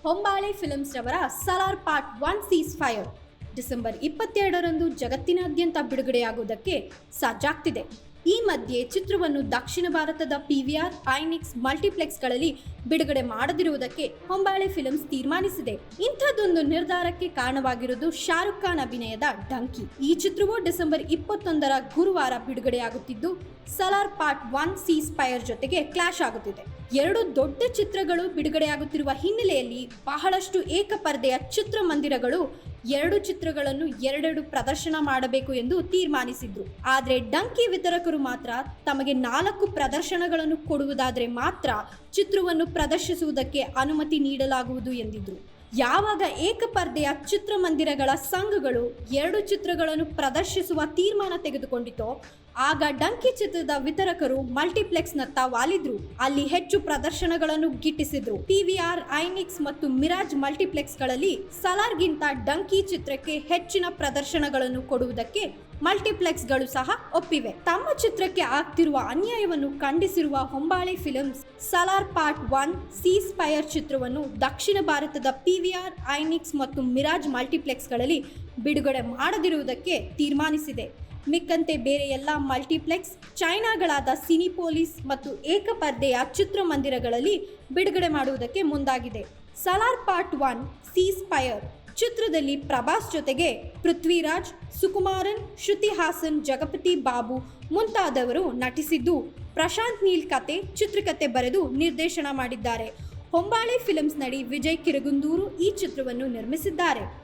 ಹೊಂಬಾಳೆ films ರವರ Salaar part 1 cease fire December 22ರಂದು ಜಗತ್ತಿನಾದ್ಯಂತ ಬಿಡುಗಡೆಯಾಗುವುದಕ್ಕೆ ಸಜ್ಜಾಗ್ತಿದೆ. ಈ ಮಧ್ಯೆ ಚಿತ್ರವನ್ನು ದಕ್ಷಿಣ ಭಾರತದ PVR ಐನಿಕ್ಸ್ ಮಲ್ಟಿಪ್ಲೆಕ್ಸ್ಗಳಲ್ಲಿ ಬಿಡುಗಡೆ ಮಾಡದಿರುವುದಕ್ಕೆ ಹೊಂಬಾಳೆ ಫಿಲ್ಮ್ಸ್ ತೀರ್ಮಾನಿಸಿದೆ. ಇಂಥದ್ದೊಂದು ನಿರ್ಧಾರಕ್ಕೆ ಕಾರಣವಾಗಿರುವುದು ಶಾರುಖ್ ಖಾನ್ ಅಭಿನಯದ ಡಂಕಿ. ಈ ಚಿತ್ರವು ಡಿಸೆಂಬರ್ 21ರ ಗುರುವಾರ ಬಿಡುಗಡೆಯಾಗುತ್ತಿದ್ದು, ಸಲಾರ್ ಪಾರ್ಟ್ 1 ಸೀಸ್ ಫೈರ್ ಜೊತೆಗೆ ಕ್ಲಾಶ್ ಆಗುತ್ತಿದೆ. ಎರಡು ದೊಡ್ಡ ಚಿತ್ರಗಳು ಬಿಡುಗಡೆಯಾಗುತ್ತಿರುವ ಹಿನ್ನೆಲೆಯಲ್ಲಿ ಬಹಳಷ್ಟು ಏಕಪರ್ದೆಯ ಚಿತ್ರಮಂದಿರಗಳು ಎರಡು ಚಿತ್ರಗಳನ್ನು ಎರಡೆರಡು ಪ್ರದರ್ಶನ ಮಾಡಬೇಕು ಎಂದು ತೀರ್ಮಾನಿಸಿದ್ರು. ಆದರೆ ಡಂಕಿ ವಿತರಕರು ಮಾತ್ರ ತಮಗೆ 4 ಪ್ರದರ್ಶನಗಳನ್ನು ಕೊಡುವುದಾದರೆ ಮಾತ್ರ ಚಿತ್ರವನ್ನು ಪ್ರದರ್ಶಿಸುವುದಕ್ಕೆ ಅನುಮತಿ ನೀಡಲಾಗುವುದು ಎಂದಿದ್ರು. ಯಾವಾಗ ಏಕಪರ್ದೆಯ ಚಿತ್ರಮಂದಿರಗಳ ಸಂಘಗಳು ಎರಡು ಚಿತ್ರಗಳನ್ನು ಪ್ರದರ್ಶಿಸುವ ತೀರ್ಮಾನ ತೆಗೆದುಕೊಂಡಿತೋ ಆಗ ಡಂಕಿ ಚಿತ್ರದ ವಿತರಕರು ಮಲ್ಟಿಪ್ಲೆಕ್ಸ್ನತ್ತ ವಾಲಿದ್ರು. ಅಲ್ಲಿ ಹೆಚ್ಚು ಪ್ರದರ್ಶನಗಳನ್ನು ಗಿಟ್ಟಿಸಿದ್ರು. PVR ಐನಿಕ್ಸ್ ಮತ್ತು ಮಿರಾಜ್ ಮಲ್ಟಿಪ್ಲೆಕ್ಸ್ಗಳಲ್ಲಿ ಸಲಾರ್ಗಿಂತ ಡಂಕಿ ಚಿತ್ರಕ್ಕೆ ಹೆಚ್ಚಿನ ಪ್ರದರ್ಶನಗಳನ್ನು ಕೊಡುವುದಕ್ಕೆ ಮಲ್ಟಿಪ್ಲೆಕ್ಸ್ಗಳು ಸಹ ಒಪ್ಪಿವೆ. ತಮ್ಮ ಚಿತ್ರಕ್ಕೆ ಆಗ್ತಿರುವ ಅನ್ಯಾಯವನ್ನು ಖಂಡಿಸಿರುವ Hombale films Salaar part 1 cease fire ಚಿತ್ರವನ್ನು ದಕ್ಷಿಣ ಭಾರತದ PVR ಐನಿಕ್ಸ್ ಮತ್ತು ಮಿರಾಜ್ ಮಲ್ಟಿಪ್ಲೆಕ್ಸ್ಗಳಲ್ಲಿ ಬಿಡುಗಡೆ ಮಾಡದಿರುವುದಕ್ಕೆ ತೀರ್ಮಾನಿಸಿದೆ. ಮಿಕ್ಕಂತೆ ಬೇರೆ ಎಲ್ಲ ಮಲ್ಟಿಪ್ಲೆಕ್ಸ್ ಚೈನಾಗಳಾದ ಸಿನಿಪೋಲಿಸ್ ಮತ್ತು ಏಕಪರ್ದೆಯ ಚಿತ್ರಮಂದಿರಗಳಲ್ಲಿ ಬಿಡುಗಡೆ ಮಾಡುವುದಕ್ಕೆ ಮುಂದಾಗಿದೆ. ಸಲಾರ್ ಪಾರ್ಟ್ 1 ಸೀಸ್ ಫೈರ್ ಚಿತ್ರದಲ್ಲಿ ಪ್ರಭಾಸ್ ಜೊತೆಗೆ ಪೃಥ್ವಿರಾಜ್, ಸುಕುಮಾರನ್, ಶ್ರುತಿ ಹಾಸನ್, ಜಗಪತಿ ಬಾಬು ಮುಂತಾದವರು ನಟಿಸಿದ್ದು, ಪ್ರಶಾಂತ್ ನೀಲ್ ಚಿತ್ರಕಥೆ ಬರೆದು ನಿರ್ದೇಶನ ಮಾಡಿದ್ದಾರೆ. ಹೊಂಬಾಳೆ ಫಿಲ್ಮ್ಸ್ ನಡಿ ವಿಜಯ್ ಕಿರಗುಂದೂರು ಈ ಚಿತ್ರವನ್ನು ನಿರ್ಮಿಸಿದ್ದಾರೆ.